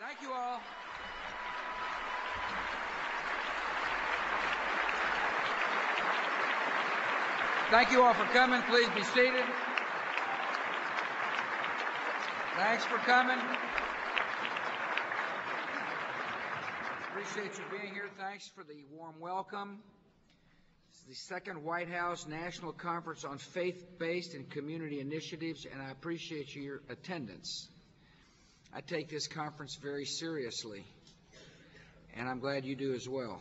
Thank you all. Thank you all for coming. Please be seated. Thanks for coming. Appreciate you being here. Thanks for the warm welcome. This is the second White House National Conference on Faith-Based and Community Initiatives, and I appreciate your attendance. I take this conference very seriously, and I'm glad you do as well.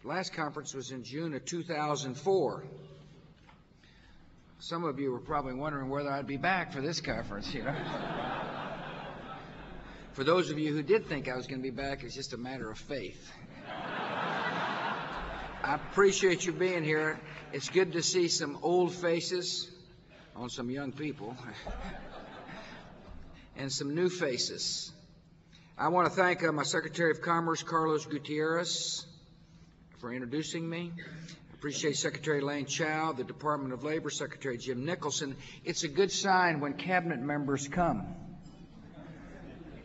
Last conference was in June of 2004. Some of you were probably wondering whether I'd be back for this conference, you know. For those of you who did think I was going to be back, it's just a matter of faith. I appreciate you being here. It's good to see some old faces on some young people and some new faces. I want to thank my Secretary of Commerce, Carlos Gutierrez, for introducing me. I appreciate Secretary Elaine Chao, the Department of Labor Secretary Jim Nicholson. It's a good sign when cabinet members come.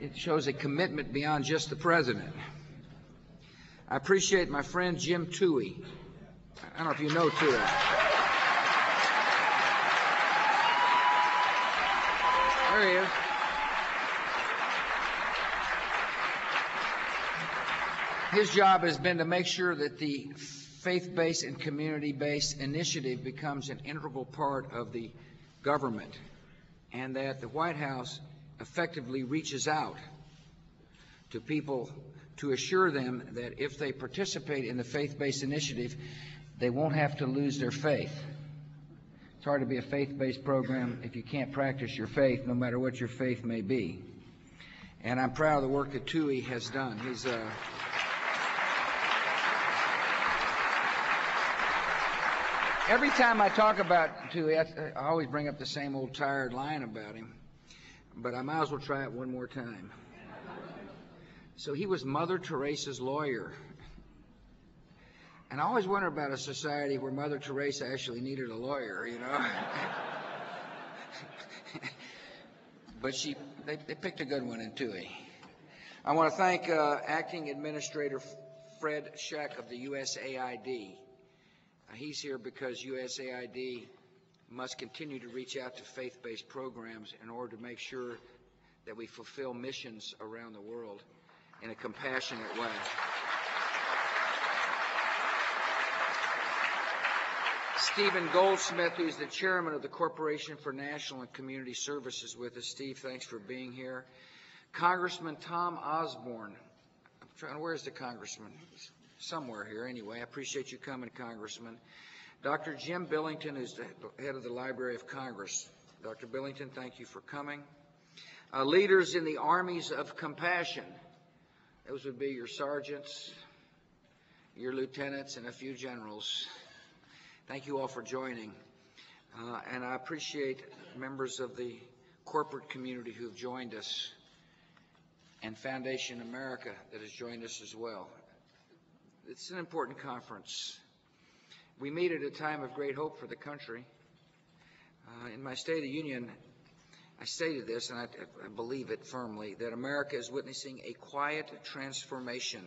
It shows a commitment beyond just the president. I appreciate my friend Jim Toohey. I don't know if you know Toohey. There he is. His job has been to make sure that the faith-based and community-based initiative becomes an integral part of the government, and that the White House effectively reaches out to people to assure them that if they participate in the faith-based initiative, they won't have to lose their faith. It's hard to be a faith-based program if you can't practice your faith, no matter what your faith may be. And I'm proud of the work that Toohey has done. He's every time I talk about Toohey, I always bring up the same old tired line about him, but I might as well try it one more time. So he was Mother Teresa's lawyer. And I always wonder about a society where Mother Teresa actually needed a lawyer, you know. But they picked a good one in Toohey. I want to thank Acting Administrator Fred Scheck of the USAID. He's here because USAID must continue to reach out to faith-based programs in order to make sure that we fulfill missions around the world in a compassionate way. Stephen Goldsmith, who's the chairman of the Corporation for National and Community Services, with us. Steve, thanks for being here. Congressman Tom Osborne. Where's the congressman? Somewhere here anyway. I appreciate you coming, Congressman. Dr. Jim Billington, who's the head of the Library of Congress. Dr. Billington, thank you for coming. Leaders in the armies of compassion. Those would be your sergeants, your lieutenants, and a few generals. Thank you all for joining. And I appreciate members of the corporate community who have joined us, and Foundation America that has joined us as well. It's an important conference. We meet at a time of great hope for the country. In my State of the Union, I stated this, and I believe it firmly, that America is witnessing a quiet transformation,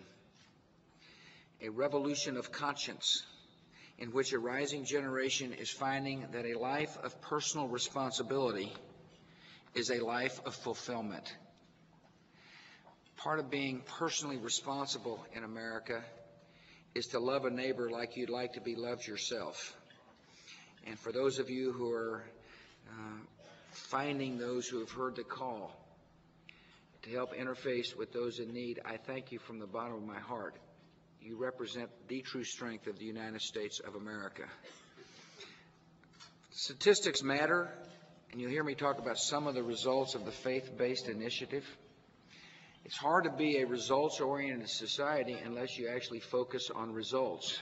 a revolution of conscience, in which a rising generation is finding that a life of personal responsibility is a life of fulfillment. Part of being personally responsible in America is to love a neighbor like you'd like to be loved yourself. And for those of you who are finding those who have heard the call to help interface with those in need, I thank you from the bottom of my heart. You represent the true strength of the United States of America. Statistics matter, and you'll hear me talk about some of the results of the faith-based initiative. It's hard to be a results-oriented society unless you actually focus on results.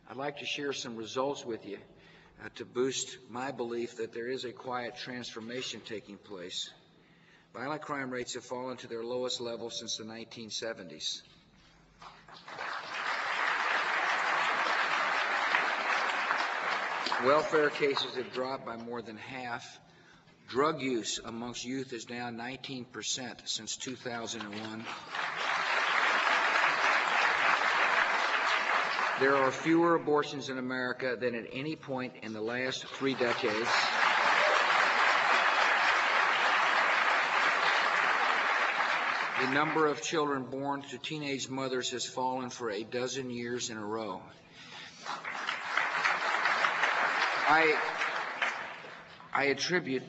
I'd like to share some results with you to boost my belief that there is a quiet transformation taking place. Violent crime rates have fallen to their lowest level since the 1970s. Welfare cases have dropped by more than half. Drug use amongst youth is down 19% since 2001. There are fewer abortions in America than at any point in the last 3 decades. The number of children born to teenage mothers has fallen for a dozen years in a row. I attribute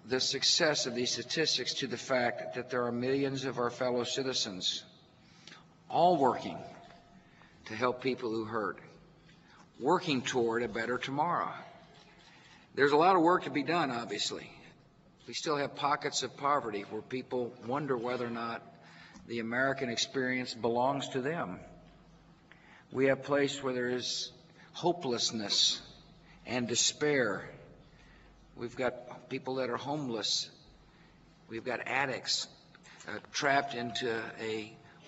the success of these statistics to the fact that there are millions of our fellow citizens all working to help people who hurt, working toward a better tomorrow. There's a lot of work to be done, obviously. We still have pockets of poverty where people wonder whether or not the American experience belongs to them. We have places where there is hopelessness and despair. We've got people that are homeless. We've got addicts trapped into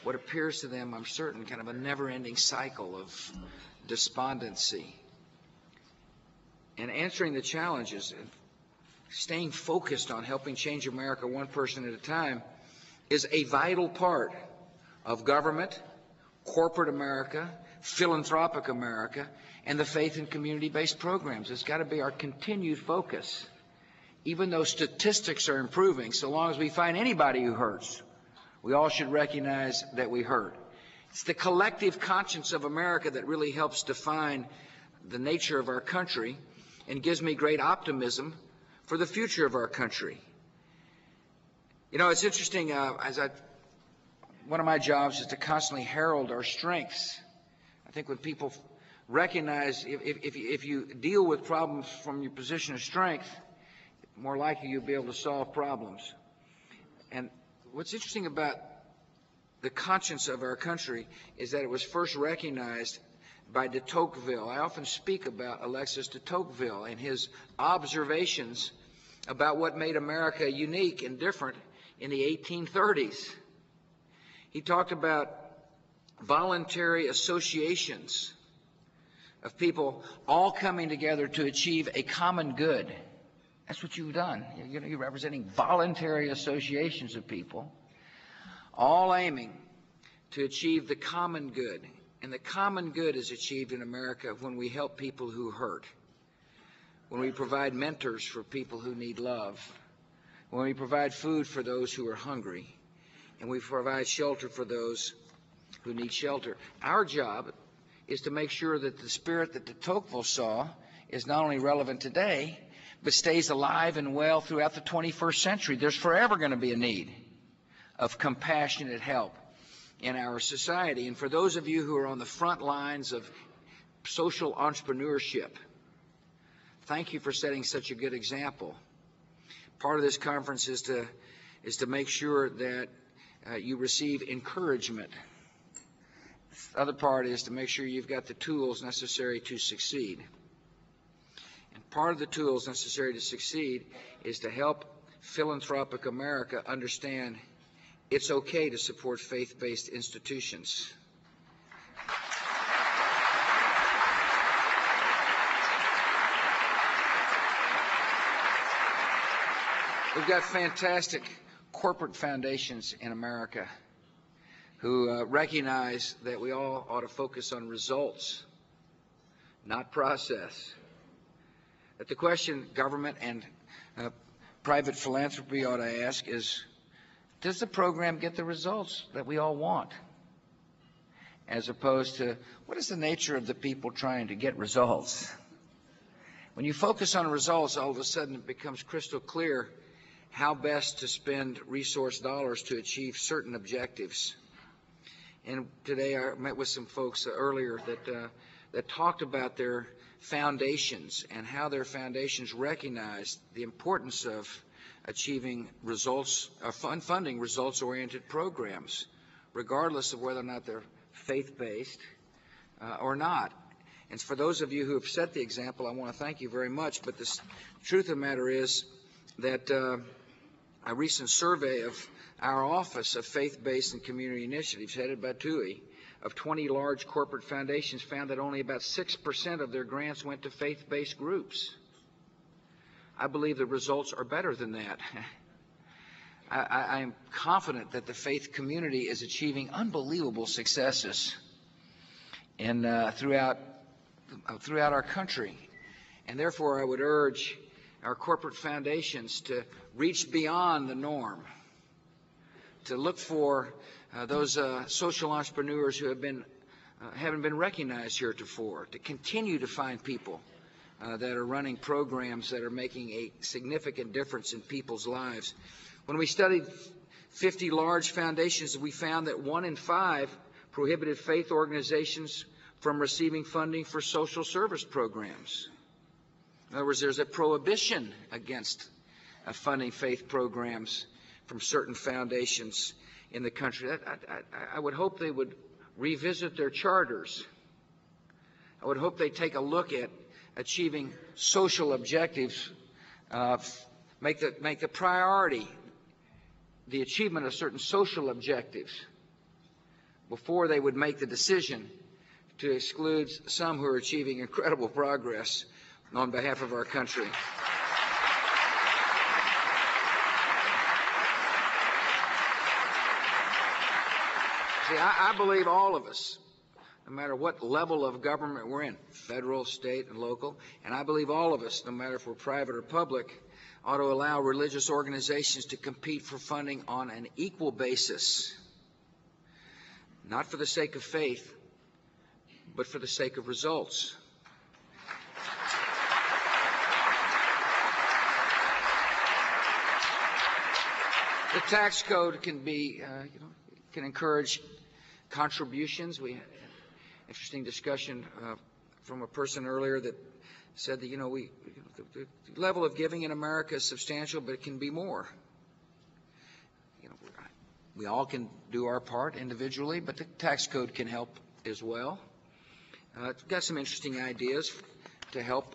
what appears to them, I'm certain, kind of a never-ending cycle of despondency. And answering the challenges and staying focused on helping change America one person at a time is a vital part of government, corporate America, philanthropic America, and the faith and community-based programs. It's got to be our continued focus. Even though statistics are improving, so long as we find anybody who hurts, we all should recognize that we hurt. It's the collective conscience of America that really helps define the nature of our country and gives me great optimism for the future of our country. You know, it's interesting, one of my jobs is to constantly herald our strengths. I think when people recognize if you deal with problems from your position of strength, more likely you'll be able to solve problems. And what's interesting about the conscience of our country is that it was first recognized by de Tocqueville. I often speak about Alexis de Tocqueville and his observations about what made America unique and different in the 1830s. He talked about voluntary associations of people all coming together to achieve a common good. That's what you've done. You're representing voluntary associations of people, all aiming to achieve the common good. And the common good is achieved in America when we help people who hurt, when we provide mentors for people who need love, when we provide food for those who are hungry, and we provide shelter for those who need shelter. Our job is to make sure that the spirit that de Tocqueville saw is not only relevant today, but stays alive and well throughout the 21st century. There's forever going to be a need of compassionate help in our society. And for those of you who are on the front lines of social entrepreneurship, thank you for setting such a good example. Part of this conference is to make sure that you receive encouragement. The other part is to make sure you've got the tools necessary to succeed. And part of the tools necessary to succeed is to help philanthropic America understand it's okay to support faith-based institutions. We've got fantastic corporate foundations in America who recognize that we all ought to focus on results, not process. But the question government and private philanthropy ought to ask is, does the program get the results that we all want? As opposed to, what is the nature of the people trying to get results? When you focus on results, all of a sudden it becomes crystal clear how best to spend resource dollars to achieve certain objectives. And today I met with some folks earlier that talked about their foundations and how their foundations recognize the importance of achieving results, funding results-oriented programs, regardless of whether or not they're faith-based or not. And for those of you who have set the example, I want to thank you very much. But the truth of the matter is that a recent survey of our Office of Faith-Based and Community Initiatives, headed by TUI, of 20 large corporate foundations, found that only about 6% of their grants went to faith-based groups. I believe the results are better than that. I am confident that the faith community is achieving unbelievable successes throughout our country. And therefore, I would urge our corporate foundations to reach beyond the norm, to look for those social entrepreneurs who haven't been recognized heretofore, to continue to find people that are running programs that are making a significant difference in people's lives. When we studied 50 large foundations, we found that 1 in 5 prohibited faith organizations from receiving funding for social service programs. In other words, there's a prohibition against funding faith programs from certain foundations in the country. I would hope they would revisit their charters. I would hope they take a look at achieving social objectives, make the priority the achievement of certain social objectives before they would make the decision to exclude some who are achieving incredible progress on behalf of our country. See, I believe all of us, no matter what level of government we're in, federal, state, and local, and I believe all of us, no matter if we're private or public, ought to allow religious organizations to compete for funding on an equal basis, not for the sake of faith, but for the sake of results. The tax code can be, can encourage contributions. We had an interesting discussion from a person earlier that said that, the level of giving in America is substantial, but it can be more. We all can do our part individually, but the tax code can help as well. I've got some interesting ideas to help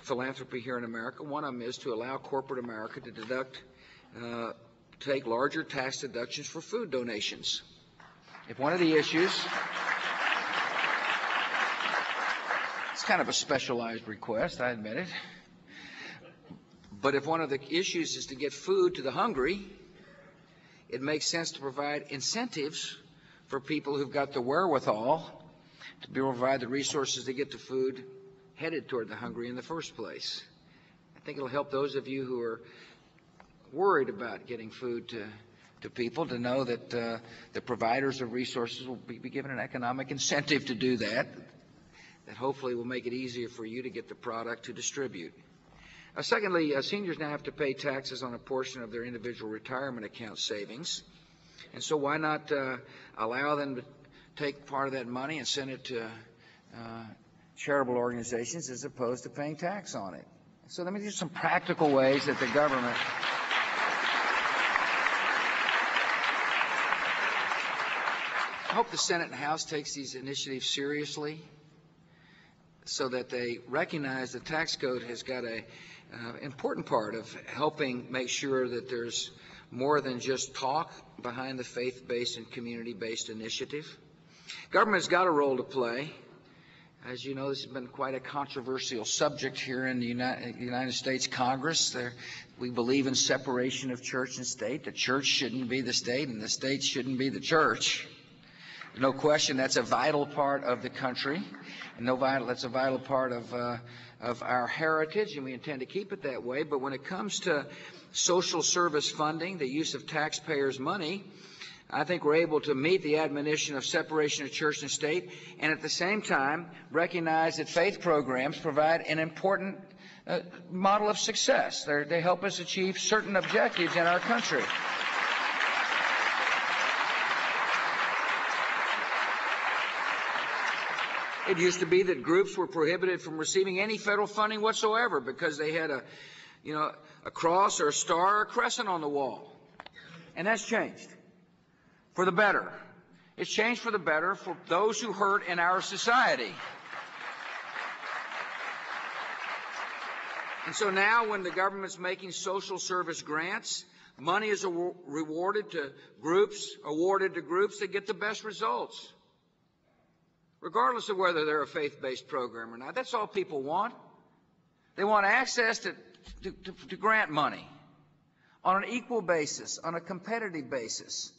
philanthropy here in America. One of them is to allow corporate America to take larger tax deductions for food donations. If one of the issues, it's kind of a specialized request, I admit it, but if one of the issues is to get food to the hungry, it makes sense to provide incentives for people who've got the wherewithal to provide the resources to get the food headed toward the hungry in the first place. I think it'll help those of you who are worried about getting food to people to know that the providers of resources will be given an economic incentive to do that hopefully will make it easier for you to get the product to distribute. Secondly, seniors now have to pay taxes on a portion of their individual retirement account savings. And so why not allow them to take part of that money and send it to charitable organizations as opposed to paying tax on it? So let me give you some practical ways that the government I hope the Senate and House takes these initiatives seriously so that they recognize the tax code has got an important part of helping make sure that there's more than just talk behind the faith-based and community-based initiative. Government's got a role to play. As you know, this has been quite a controversial subject here in the United States Congress. We believe in separation of church and state. The church shouldn't be the state, and the state shouldn't be the church. No question, that's a vital part of the country, and that's a vital part of our heritage, and we intend to keep it that way. But when it comes to social service funding, the use of taxpayers' money, I think we're able to meet the admonition of separation of church and state, and at the same time recognize that faith programs provide an important model of success. They help us achieve certain objectives in our country. It used to be that groups were prohibited from receiving any federal funding whatsoever because they had a cross or a star or a crescent on the wall. And that's changed for the better. It's changed for the better for those who hurt in our society. And so now when the government's making social service grants, money is awarded to groups that get the best results, regardless of whether they're a faith-based program or not. That's all people want. They want access to grant money on an equal basis, on a competitive basis.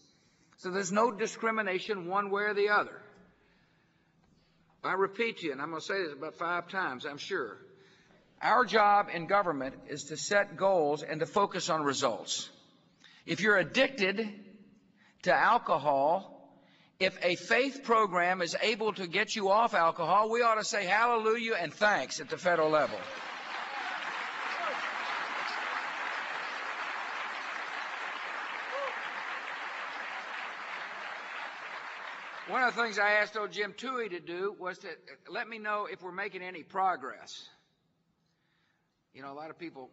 So there's no discrimination one way or the other. I repeat to you, and I'm going to say this about 5 times, I'm sure. Our job in government is to set goals and to focus on results. If you're addicted to alcohol, if a faith program is able to get you off alcohol, we ought to say hallelujah and thanks at the federal level. One of the things I asked old Jim Toohey to do was to let me know if we're making any progress. You know, a lot of people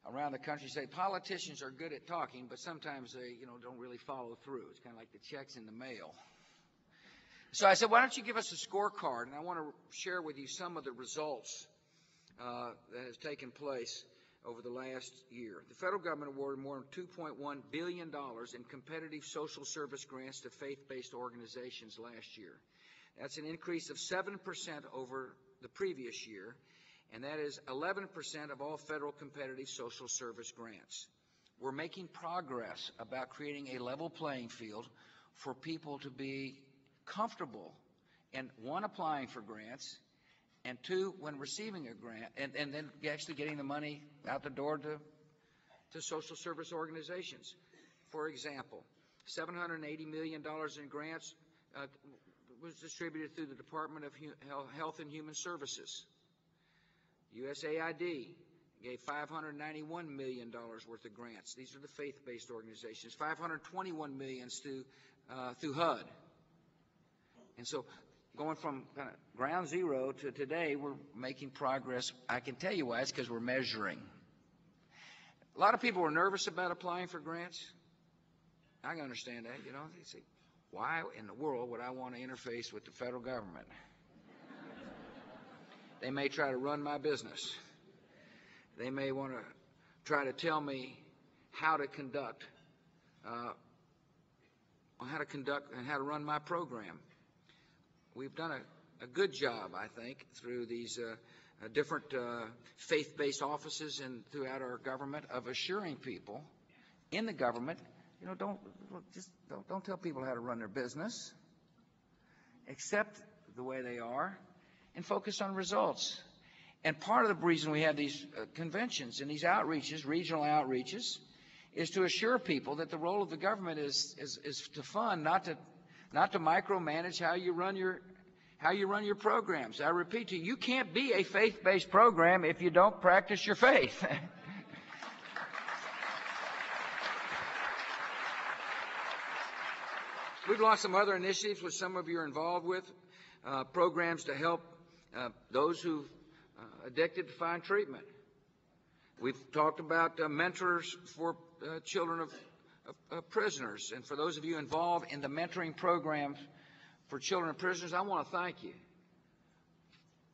around the country say politicians are good at talking, but sometimes they, don't really follow through. It's kind of like the checks in the mail. So I said, why don't you give us a scorecard? And I want to share with you some of the results that has taken place over the last year. The federal government awarded more than $2.1 billion in competitive social service grants to faith-based organizations last year. That's an increase of 7% over the previous year, and that is 11% of all federal competitive social service grants. We're making progress about creating a level playing field for people to be comfortable in, 1, applying for grants, and 2, when receiving a grant, and then actually getting the money out the door to social service organizations. For example, $780 million in grants was distributed through the Department of Health and Human Services. USAID gave $591 million worth of grants. These are the faith-based organizations. $521 million through HUD. And so going from kind of ground zero to today, we're making progress. I can tell you why. It's because we're measuring. A lot of people are nervous about applying for grants. I can understand that. They say, why in the world would I want to interface with the federal government? They may try to run my business. They may want to try to tell me how to conduct and how to run my program. We've done a good job, I think, through these different faith-based offices and throughout our government of assuring people in the government, don't tell people how to run their business. Accept the way they are and focus on results. And part of the reason we have these conventions and these outreaches, regional outreaches, is to assure people that the role of the government is to fund, not to micromanage how you run your programs. I repeat to you, you can't be a faith-based program if you don't practice your faith. We've launched some other initiatives which some of you are involved with, programs to help those who addicted to find treatment. We've talked about mentors for children of prisoners. And for those of you involved in the mentoring programs for children of prisoners, I want to thank you.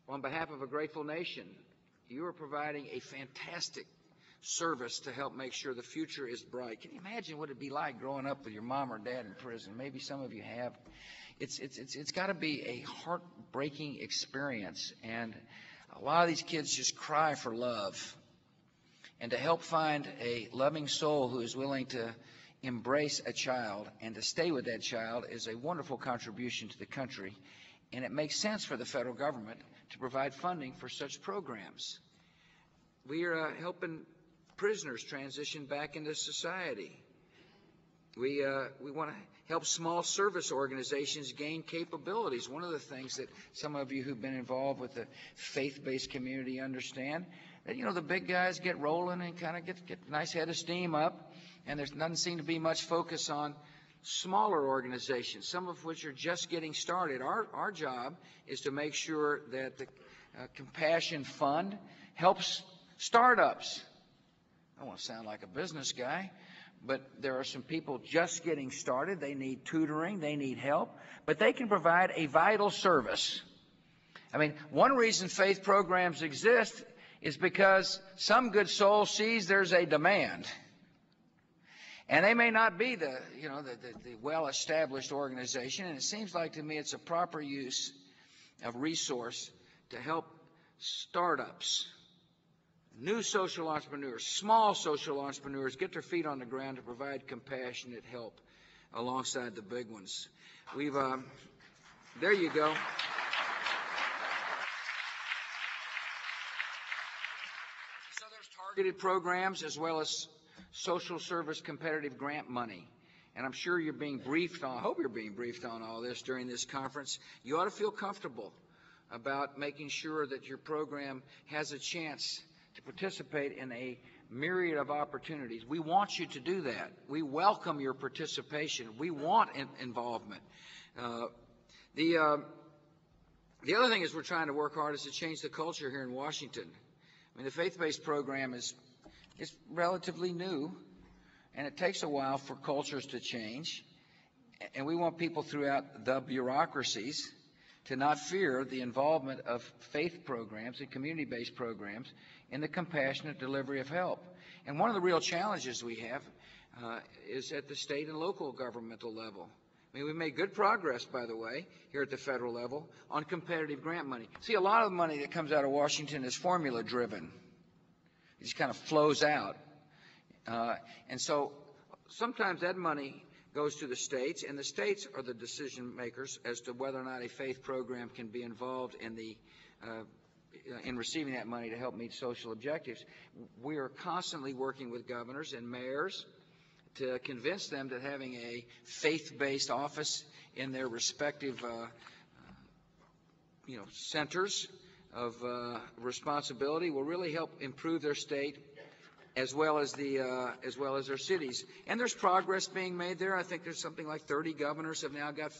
On behalf of a grateful nation, you are providing a fantastic service to help make sure the future is bright. Can you imagine what it'd be like growing up with your mom or dad in prison? Maybe some of you have. It's got to be a heartbreaking experience, and a lot of these kids just cry for love. And to help find a loving soul who is willing to embrace a child and to stay with that child is a wonderful contribution to the country. And it makes sense for the federal government to provide funding for such programs. We are helping prisoners transition back into society. We want to help small service organizations gain capabilities. One of the things that some of you who've been involved with the faith-based community understand, that the big guys get rolling and kind of get a nice head of steam up, and there doesn't seem to be much focus on smaller organizations, some of which are just getting started. Our job is to make sure that the Compassion Fund helps startups. I don't want to sound like a business guy, but there are some people just getting started. They need tutoring, they need help, but they can provide a vital service. I mean, one reason faith programs exist is because some good soul sees there's a demand. And they may not be the well-established organization, and it seems like to me it's a proper use of resource to help startups new social entrepreneurs, small social entrepreneurs get their feet on the ground to provide compassionate help alongside the big ones. We've, there you go. So there's targeted programs as well as social service competitive grant money. And I'm sure you're being briefed on, I hope you're being briefed on all this during this conference. You ought to feel comfortable about making sure that your program has a chance to participate in a myriad of opportunities. We want you to do that. We welcome your participation. We want involvement. The other thing is we're trying to work hard is to change the culture here in Washington. I mean, the faith-based program is relatively new, and it takes a while for cultures to change. And we want people throughout the bureaucracies to not fear the involvement of faith programs and community-based programs in the compassionate delivery of help. And one of the real challenges we have is at the state and local governmental level. I mean, we've made good progress, by the way, here at the federal level on competitive grant money. See, a lot of the money that comes out of Washington is formula-driven. It just kind of flows out. And so sometimes that money goes to the states, and the states are the decision makers as to whether or not a faith program can be involved in receiving that money to help meet social objectives. We are constantly working with governors and mayors to convince them that having a faith-based office in their respective centers of responsibility will really help improve their state as well as their cities. And there's progress being made there. I think there's something like 30 governors have now got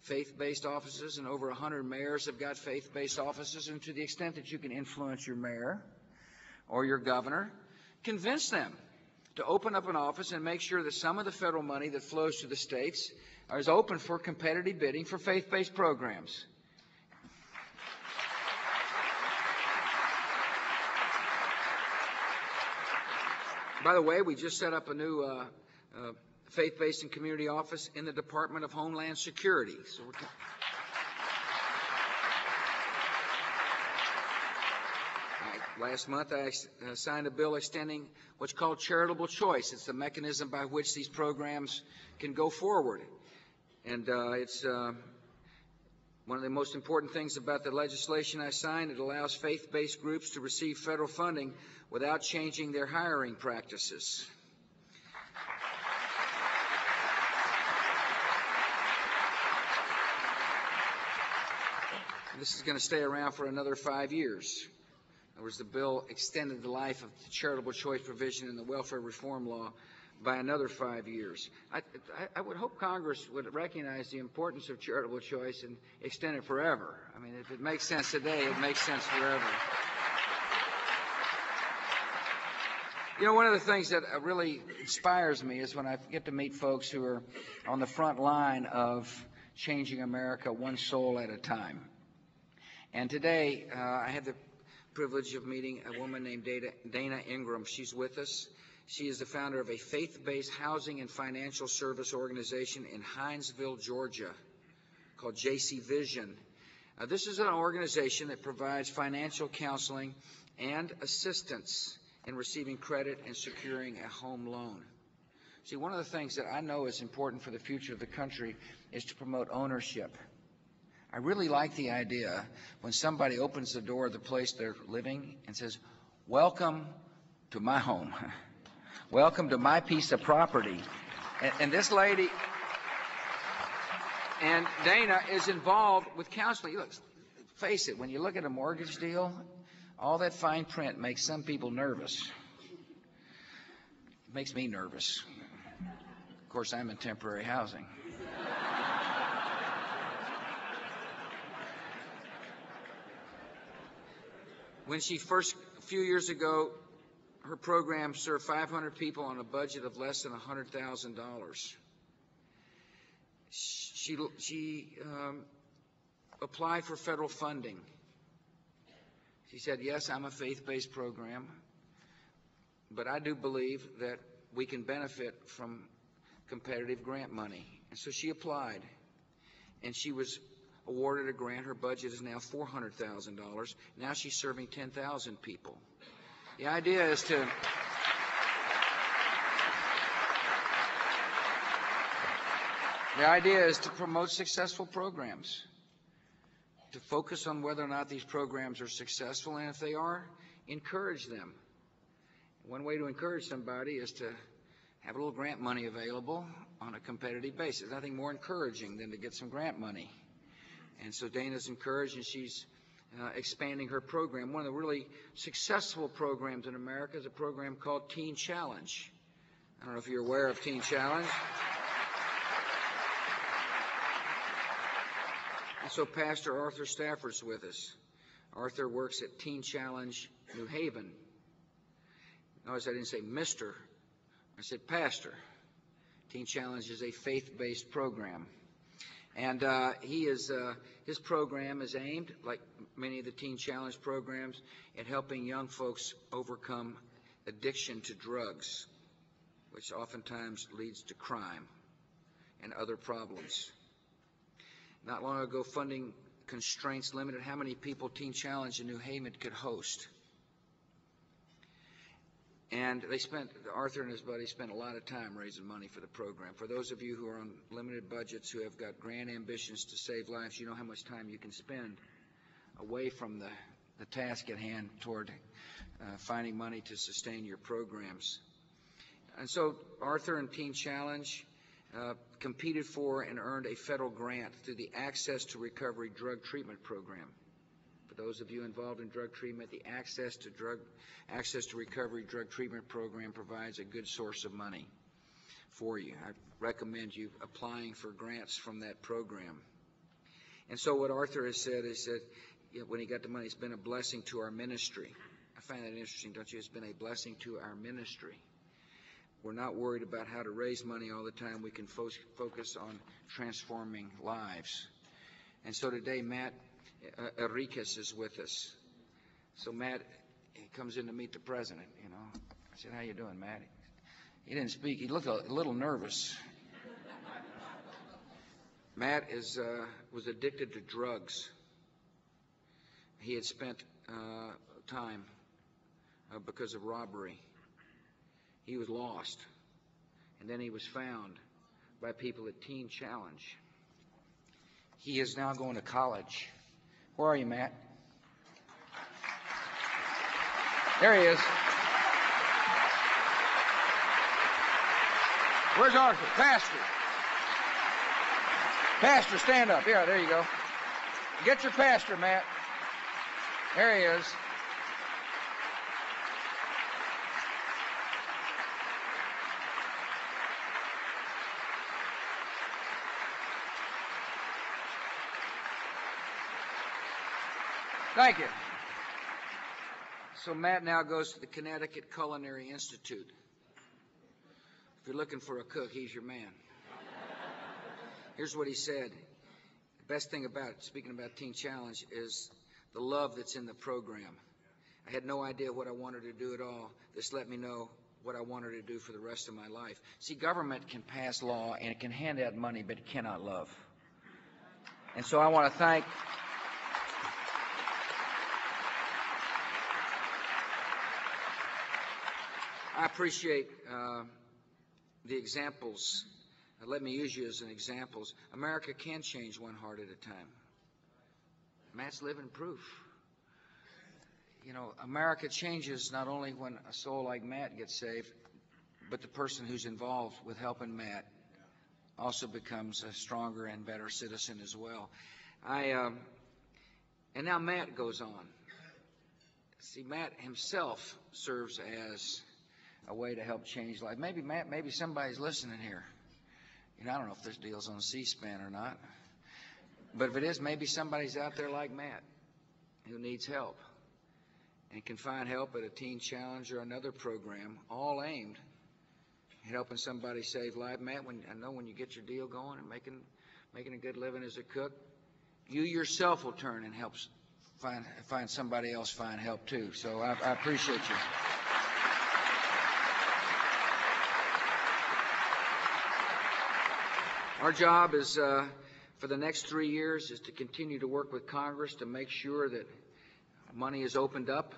faith-based offices, and over 100 mayors have got faith-based offices. And to the extent that you can influence your mayor or your governor, convince them to open up an office and make sure that some of the federal money that flows to the states is open for competitive bidding for faith-based programs. By the way, we just set up a new faith-based and community office in the Department of Homeland Security. So last month, I signed a bill extending what's called charitable choice. It's the mechanism by which these programs can go forward. And it's one of the most important things about the legislation I signed. It allows faith-based groups to receive federal funding without changing their hiring practices. And this is going to stay around for another 5 years. In other words, the bill extended the life of the charitable choice provision in the welfare reform law by another 5 years. I would hope Congress would recognize the importance of charitable choice and extend it forever. I mean, if it makes sense today, it makes sense forever. You know, one of the things that really inspires me is when I get to meet folks who are on the front line of changing America one soul at a time. And today, I had the privilege of meeting a woman named Dana Ingram. She's with us. She is the founder of a faith-based housing and financial service organization in Hinesville, Georgia, called JC Vision. This is an organization that provides financial counseling and assistance in receiving credit and securing a home loan. See, one of the things that I know is important for the future of the country is to promote ownership. I really like the idea when somebody opens the door of the place they're living and says, "Welcome to my home. Welcome to my piece of property." And this lady, and Dana, is involved with counseling. Look, face it, when you look at a mortgage deal, all that fine print makes some people nervous. It makes me nervous. Of course, I'm in temporary housing. When she first, a few years ago, her program served 500 people on a budget of less than $100,000. She applied for federal funding. She said, "Yes, I'm a faith-based program, but I do believe that we can benefit from competitive grant money." And so she applied, and she was awarded a grant. Her budget is now $400,000. Now she's serving 10,000 people. The idea is to promote successful programs, to focus on whether or not these programs are successful, and if they are, encourage them. One way to encourage somebody is to have a little grant money available on a competitive basis. Nothing more encouraging than to get some grant money. And so Dana's encouraged, and she's expanding her program. One of the really successful programs in America is a program called Teen Challenge. I don't know if you're aware of Teen Challenge. And so Pastor Arthur Stafford's with us. Arthur works at Teen Challenge New Haven. Notice I didn't say Mr., I said Pastor. Teen Challenge is a faith-based program. And his program is aimed, like many of the Teen Challenge programs, at helping young folks overcome addiction to drugs, which oftentimes leads to crime and other problems. Not long ago, funding constraints limited how many people Teen Challenge in New Haven could host. And Arthur and his buddies spent a lot of time raising money for the program. For those of you who are on limited budgets, who have got grand ambitions to save lives, you know how much time you can spend away from the task at hand toward finding money to sustain your programs. And so Arthur and Teen Challenge competed for and earned a federal grant through the Access to Recovery Drug Treatment Program. For those of you involved in drug treatment, the Access to Recovery Drug Treatment Program provides a good source of money for you. I recommend you applying for grants from that program. And so what Arthur has said is that when he got the money, it's been a blessing to our ministry. I find that interesting, don't you? It's been a blessing to our ministry. We're not worried about how to raise money all the time. We can focus on transforming lives. And so today, Matt Enriquez is with us. So Matt, he comes in to meet the president, you know. I said, how you doing, Matt? He didn't speak. He looked a little nervous. Matt was addicted to drugs. He had spent time because of robbery. He was lost. And then he was found by people at Teen Challenge. He is now going to college. Where are you, Matt? There he is. Where's Arthur? Pastor. Pastor, stand up. Yeah, there you go. Get your pastor, Matt. There he is. Thank you. So Matt now goes to the Connecticut Culinary Institute. If you're looking for a cook, he's your man. Here's what he said. The best thing about it, speaking about Teen Challenge, is the love that's in the program. I had no idea what I wanted to do at all. This let me know what I wanted to do for the rest of my life. See, government can pass law and it can hand out money, but it cannot love. And so I want to thank I appreciate the examples. Let me use you as an example. America can change one heart at a time. Matt's living proof. You know, America changes not only when a soul like Matt gets saved, but the person who's involved with helping Matt also becomes a stronger and better citizen as well. And now Matt goes on. See, Matt himself serves as a way to help change life. Maybe, Matt, maybe somebody's listening here. You know, I don't know if this deal's on C-SPAN or not. But if it is, maybe somebody's out there like Matt who needs help and can find help at a Teen Challenge or another program, all aimed at helping somebody save life. Matt, I know when you get your deal going and making a good living as a cook, you yourself will turn and help find somebody else find help too. So I appreciate you. Our job is, for the next 3 years, is to continue to work with Congress to make sure that money is opened up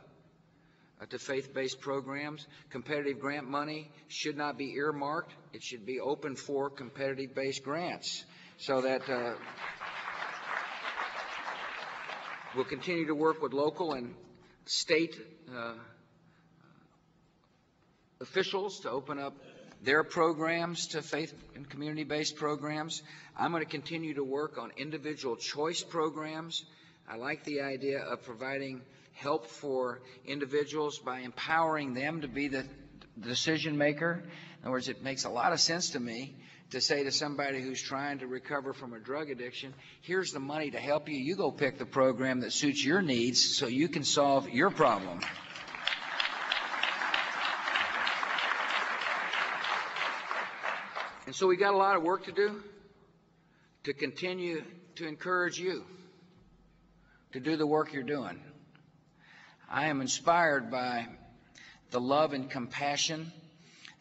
to faith-based programs. Competitive grant money should not be earmarked. It should be open for competitive-based grants so that we'll continue to work with local and state officials to open up their programs to faith and community-based programs. I'm going to continue to work on individual choice programs. I like the idea of providing help for individuals by empowering them to be the decision maker. In other words, it makes a lot of sense to me to say to somebody who's trying to recover from a drug addiction, here's the money to help you. You go pick the program that suits your needs so you can solve your problem. And so we got a lot of work to do to continue to encourage you to do the work you're doing. I am inspired by the love and compassion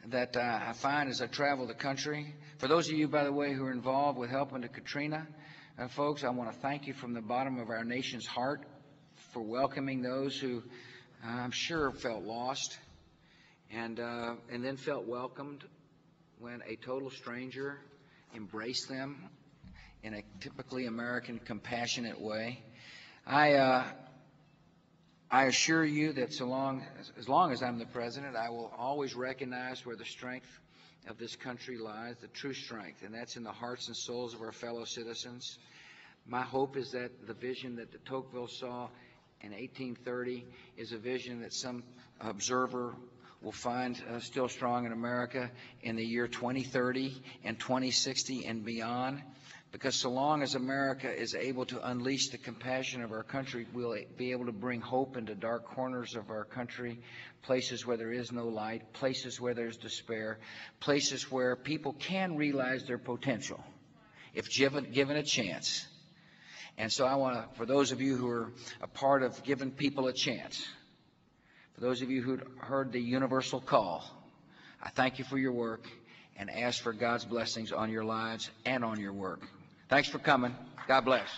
that I find as I travel the country. For those of you, by the way, who are involved with helping to Katrina, folks, I want to thank you from the bottom of our nation's heart for welcoming those who I'm sure felt lost and then felt welcomed when a total stranger embraced them in a typically American, compassionate way. I assure you that as long as I'm the president, I will always recognize where the strength of this country lies, the true strength, and that's in the hearts and souls of our fellow citizens. My hope is that the vision that de Tocqueville saw in 1830 is a vision that some observer will find still strong in America in the year 2030 and 2060 and beyond. Because so long as America is able to unleash the compassion of our country, we'll be able to bring hope into dark corners of our country, places where there is no light, places where there's despair, places where people can realize their potential if given a chance. And so I want to, for those of you who are a part of giving people a chance, for those of you who heard the universal call, I thank you for your work and ask for God's blessings on your lives and on your work. Thanks for coming. God bless.